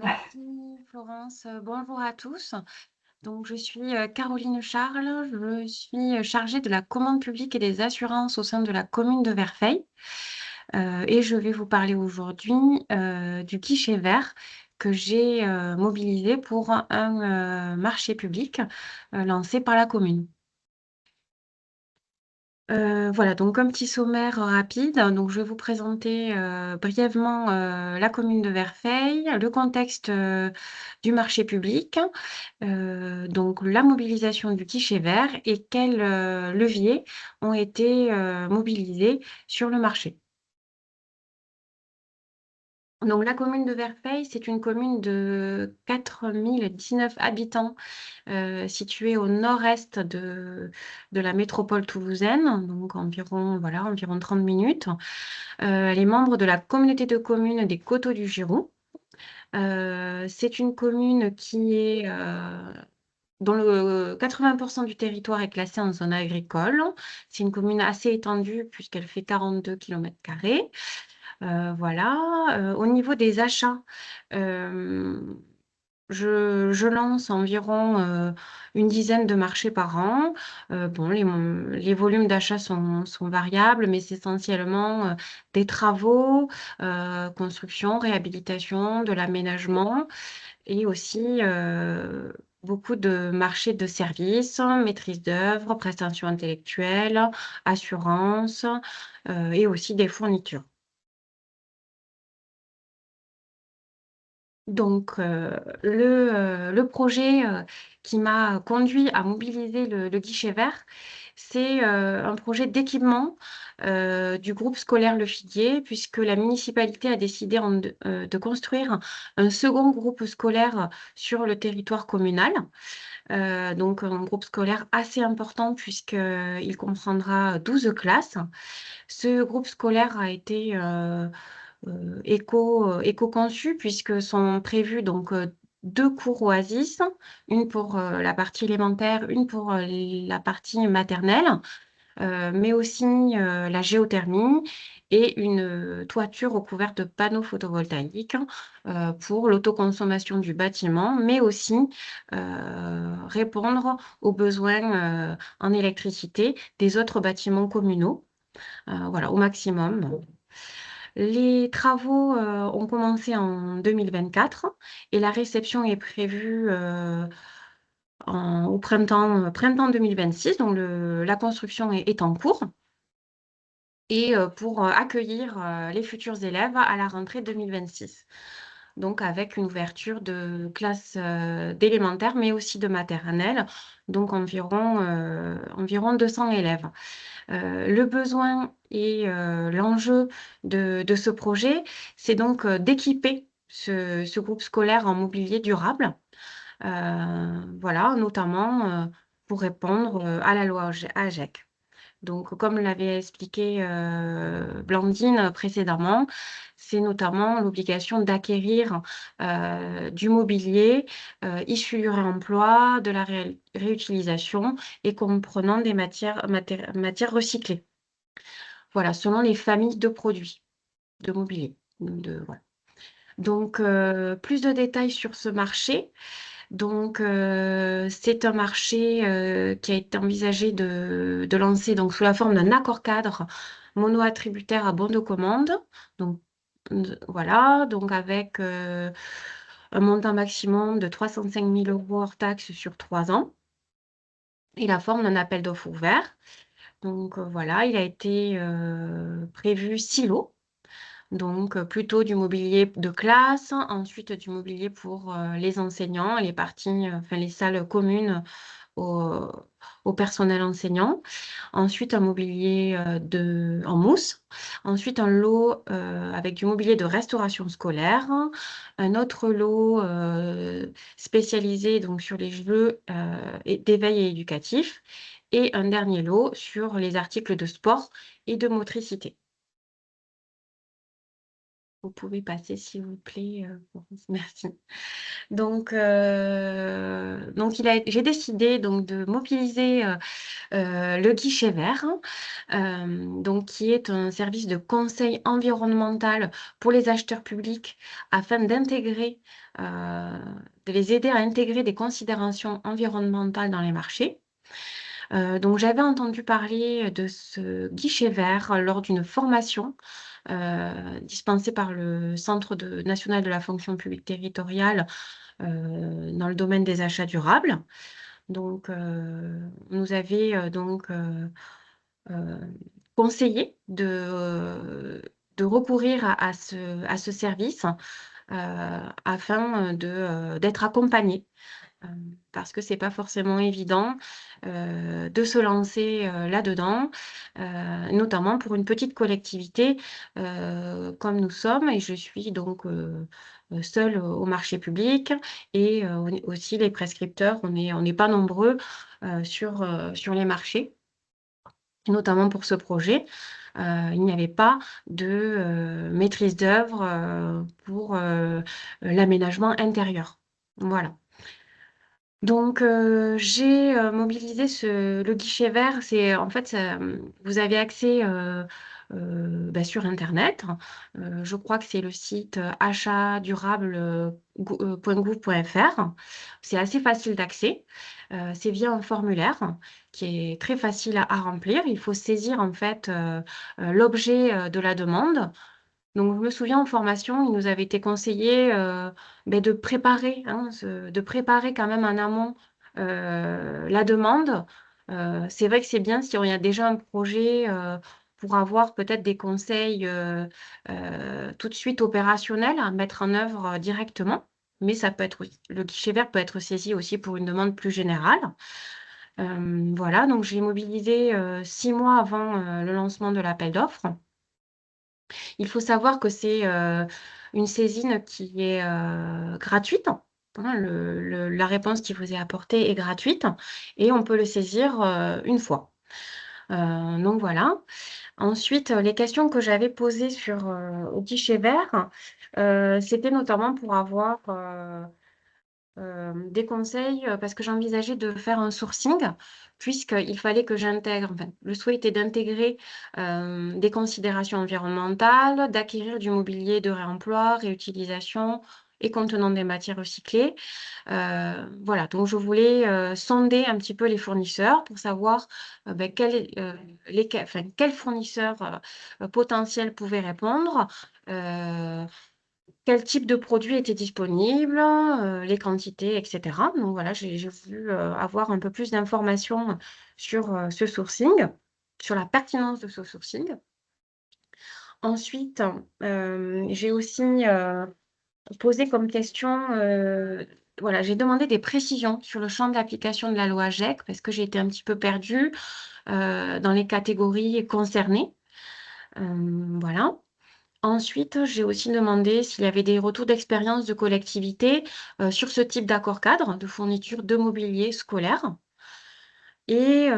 Merci Florence. Bonjour à tous. Donc, je suis Caroline Charles. Je suis chargée de la commande publique et des assurances au sein de la commune de Verfeil. Et je vais vous parler aujourd'hui du guichet vert que j'ai mobilisé pour un marché public lancé par la commune. Voilà, donc un petit sommaire rapide. Donc, je vais vous présenter brièvement la commune de Verfeil, le contexte du marché public, donc la mobilisation du guichet vert et quels leviers ont été mobilisés sur le marché. Donc, la commune de Verfeil, c'est une commune de 4019 habitants située au nord-est de la métropole toulousaine, donc environ 30 minutes. Elle est membre de la communauté de communes des Coteaux du Giroux. C'est une commune dont le 80% du territoire est classé en zone agricole. C'est une commune assez étendue puisqu'elle fait 42 km². Voilà. Au niveau des achats, euh, je lance environ une dizaine de marchés par an. Bon, les volumes d'achat sont variables, mais c'est essentiellement des travaux, construction, réhabilitation, de l'aménagement et aussi beaucoup de marchés de services, maîtrise d'œuvre, prestations intellectuelles, assurances et aussi des fournitures. Donc, le projet qui m'a conduit à mobiliser le guichet vert, c'est un projet d'équipement du groupe scolaire Le Figuier, puisque la municipalité a décidé de construire un second groupe scolaire sur le territoire communal. Donc, un groupe scolaire assez important, puisqu'il comprendra 12 classes. Ce groupe scolaire a été éco-conçu puisque sont prévus donc deux cours Oasis, une pour la partie élémentaire, une pour la partie maternelle, mais aussi la géothermie et une toiture recouverte de panneaux photovoltaïques pour l'autoconsommation du bâtiment, mais aussi répondre aux besoins en électricité des autres bâtiments communaux, voilà, au maximum. Les travaux ont commencé en 2024 et la réception est prévue au printemps 2026. Donc la construction est en cours et pour accueillir les futurs élèves à la rentrée 2026. Donc avec une ouverture de classes d'élémentaire, mais aussi de maternelle, donc environ 200 élèves. Le besoin et l'enjeu de ce projet, c'est donc d'équiper ce groupe scolaire en mobilier durable, voilà, notamment pour répondre à la loi AGEC. Donc, comme l'avait expliqué Blandine précédemment, c'est notamment l'obligation d'acquérir du mobilier issu du réemploi, de la réutilisation et comprenant des matières recyclées. Voilà, selon les familles de produits de mobilier. Voilà. Donc, plus de détails sur ce marché. Donc, c'est un marché qui a été envisagé de lancer donc, sous la forme d'un accord cadre mono-attributaire à bon de commande. Donc, voilà, donc avec un montant maximum de 305 000 euros hors taxes sur 3 ans et la forme d'un appel d'offres ouvert. Donc, voilà, il a été prévu 6 lots. Donc, plutôt du mobilier de classe, ensuite du mobilier pour les enseignants, les parties, enfin les salles communes au, au personnel enseignant. Ensuite, un mobilier en mousse. Ensuite, un lot avec du mobilier de restauration scolaire. Un autre lot spécialisé donc, sur les jeux d'éveil et éducatif. Et un dernier lot sur les articles de sport et de motricité. Vous pouvez passer, s'il vous plaît, Florence, merci. J'ai décidé donc de mobiliser le guichet vert, donc qui est un service de conseil environnemental pour les acheteurs publics afin de les aider à intégrer des considérations environnementales dans les marchés. Donc j'avais entendu parler de ce guichet vert lors d'une formation dispensée par le national de la fonction publique territoriale dans le domaine des achats durables. Donc, on nous avait euh, conseillé de recourir à ce service afin d'être accompagné euh, parce que c'est pas forcément évident de se lancer là-dedans, notamment pour une petite collectivité comme nous sommes, et je suis donc seule au marché public, et aussi les prescripteurs, on n'est pas nombreux sur les marchés, notamment pour ce projet. Il n'y avait pas de maîtrise d'œuvre pour l'aménagement intérieur. Voilà. Donc, j'ai mobilisé le guichet vert. C'est en fait, vous avez accès sur Internet. Je crois que c'est le site achatdurable.gouv.fr. C'est assez facile d'accès. C'est via un formulaire qui est très facile à remplir. Il faut saisir en fait l'objet de la demande. Donc, je me souviens en formation, il nous avait été conseillé de préparer, hein, de préparer quand même en amont la demande. C'est vrai que c'est bien si on y a déjà un projet pour avoir peut-être des conseils tout de suite opérationnels à mettre en œuvre directement. Mais ça peut être, le guichet vert peut être saisi aussi pour une demande plus générale. Voilà, donc j'ai mobilisé 6 mois avant le lancement de l'appel d'offres. Il faut savoir que c'est une saisine qui est gratuite. Hein, la réponse qui vous est apportée est gratuite et on peut le saisir une fois. Donc voilà. Ensuite, les questions que j'avais posées au guichet vert, c'était notamment pour avoir des conseils parce que j'envisageais de faire un sourcing puisqu'il fallait que j'intègre, enfin, le souhait était d'intégrer des considérations environnementales, d'acquérir du mobilier de réemploi, réutilisation et contenant des matières recyclées. Voilà, donc je voulais sonder un petit peu les fournisseurs pour savoir quels fournisseurs potentiels pouvaient répondre. Quel type de produit était disponible, les quantités, etc. Donc voilà, j'ai voulu avoir un peu plus d'informations sur ce sourcing, sur la pertinence de ce sourcing. Ensuite, j'ai aussi posé comme question, voilà, j'ai demandé des précisions sur le champ d'application de la loi GEC parce que j'ai été un petit peu perdue dans les catégories concernées. Voilà. Ensuite, j'ai aussi demandé s'il y avait des retours d'expérience de collectivité sur ce type d'accord cadre de fourniture de mobilier scolaire. Et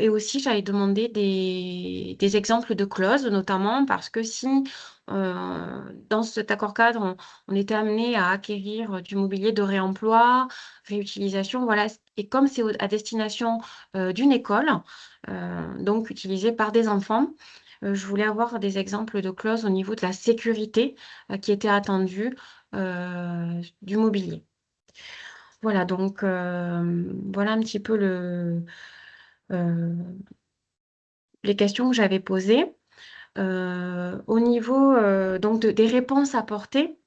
aussi, j'avais demandé des exemples de clauses, notamment parce que si dans cet accord cadre, on était amené à acquérir du mobilier de réemploi, réutilisation, voilà, et comme c'est à destination d'une école, donc utilisé par des enfants, je voulais avoir des exemples de clauses au niveau de la sécurité qui était attendue du mobilier. Voilà, donc voilà un petit peu euh, les questions que j'avais posées. Au niveau donc des réponses apportées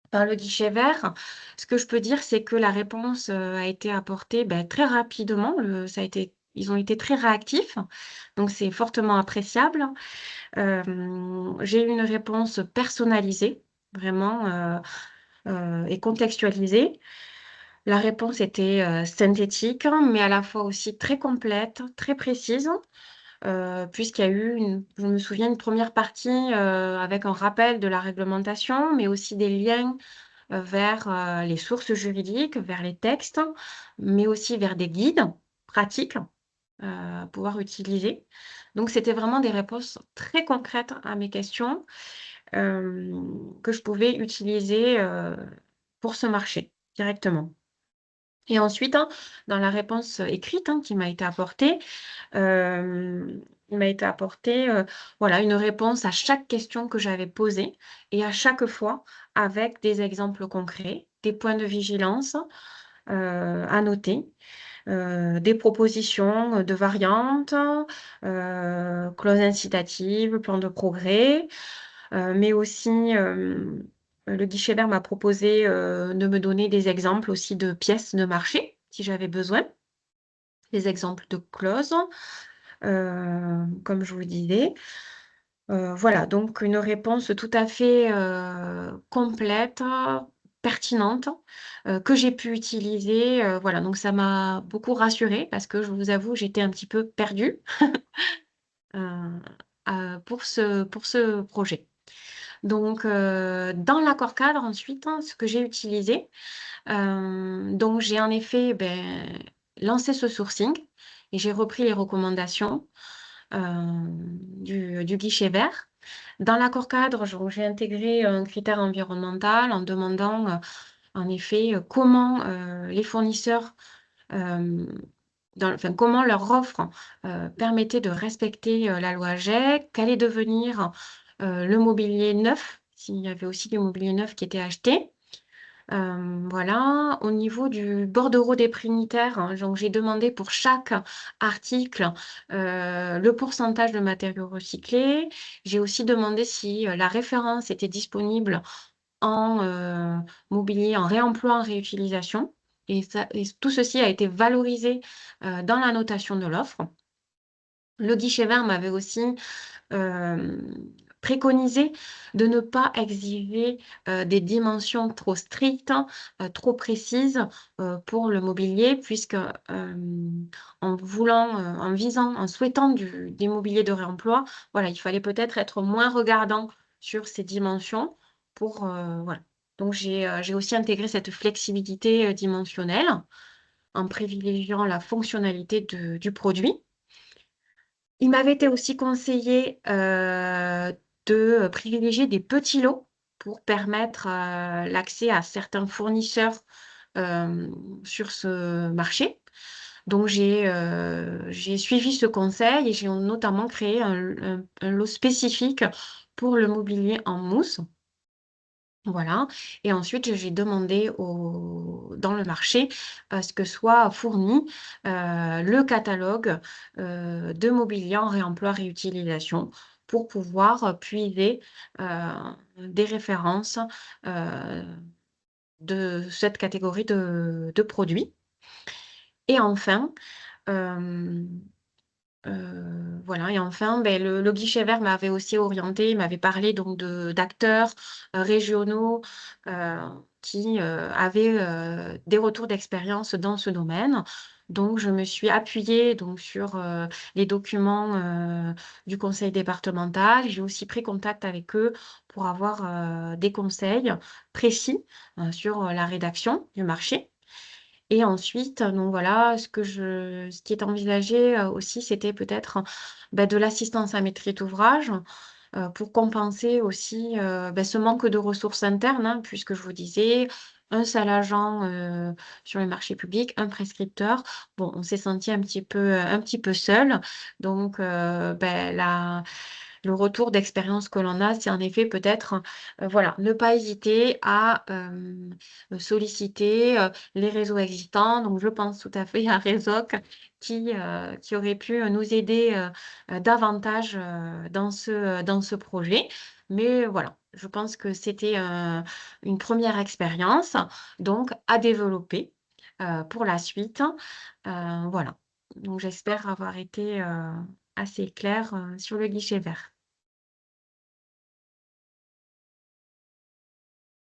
par le guichet vert, ce que je peux dire, c'est que la réponse a été apportée très rapidement. Ils ont été très réactifs, donc c'est fortement appréciable. J'ai eu une réponse personnalisée, vraiment, et contextualisée. La réponse était synthétique, mais à la fois aussi très complète, très précise, puisqu'il y a eu, je me souviens, une première partie avec un rappel de la réglementation, mais aussi des liens vers les sources juridiques, vers les textes, mais aussi vers des guides pratiques à pouvoir utiliser. Donc, c'était vraiment des réponses très concrètes à mes questions. que je pouvais utiliser pour ce marché directement. Et ensuite, hein, dans la réponse écrite qui m'a été apportée, il m'a été apporté voilà, une réponse à chaque question que j'avais posée et à chaque fois avec des exemples concrets, des points de vigilance à noter, des propositions de variantes, clauses incitatives, plan de progrès, mais aussi, le guichet vert m'a proposé, de me donner des exemples aussi de pièces de marché, si j'avais besoin, des exemples de clauses, comme je vous disais. Voilà, donc une réponse tout à fait, complète, pertinente, que j'ai pu utiliser, voilà, donc ça m'a beaucoup rassurée parce que je vous avoue, j'étais un petit peu perdue, heu pour ce projet. Donc, dans l'accord cadre ensuite, ce que j'ai utilisé, donc j'ai en effet, lancé ce sourcing et j'ai repris les recommandations, du guichet vert. Dans l'accord cadre, j'ai intégré un critère environnemental en demandant, en effet, comment, les fournisseurs, hem, comment leur offre, permettait de respecter, la loi GEC, qu'allait devenir, le mobilier neuf, s'il y avait aussi du mobilier neuf qui était acheté. Voilà. Au niveau du bordereau des prix unitaires, donc j'ai demandé pour chaque article, le pourcentage de matériaux recyclés. J'ai aussi demandé si, la référence était disponible en, mobilier en réemploi, en réutilisation et tout ceci a été valorisé, dans la notation de l'offre. Le guichet vert m'avait aussi hem, préconisé de ne pas exiger, des dimensions trop strictes, trop précises, pour le mobilier puisque, en voulant, en souhaitant des mobiliers de réemploi, voilà, il fallait peut-être être moins regardant sur ces dimensions pour, voilà. Donc j'ai aussi intégré cette flexibilité, dimensionnelle en privilégiant la fonctionnalité du produit. Il m'avait été aussi conseillé, de privilégier des petits lots pour permettre, l'accès à certains fournisseurs, sur ce marché. Donc j'ai suivi ce conseil et j'ai notamment créé un lot spécifique pour le mobilier en mousse. Voilà et ensuite j'ai demandé dans le marché à ce que soit fourni, le catalogue, de mobilier en réemploi réutilisation pour pouvoir, puiser, heu, des références, heu, de cette catégorie de produits et enfin, hem voilà et enfin, le guichet vert m'avait aussi orientée, il m'avait parlé donc d'acteurs, régionaux, heu, qui, avaient, des retours d'expérience dans ce domaine. Donc je me suis appuyée donc sur, les documents, du conseil départemental. J'ai aussi pris contact avec eux pour avoir, des conseils précis, sur, la rédaction du marché. Et ensuite, donc voilà, ce qui est envisagé, aussi, c'était peut-être, de l'assistance à maîtrise d'ouvrage, pour compenser aussi, ce manque de ressources internes, puisque je vous disais, un seul agent, sur le marché public, un prescripteur. Bon, on s'est senti un petit peu seul, donc la le retour d'expérience que l'on a, c'est en effet peut-être, voilà, ne pas hésiter à, solliciter, les réseaux existants. Donc je pense tout à fait à Réseauc qui aurait pu, nous aider, davantage, dans ce projet. Mais voilà, je pense que c'était, une première expérience, donc à développer, pour la suite. Voilà. Donc j'espère avoir été, assez claire, sur le guichet vert.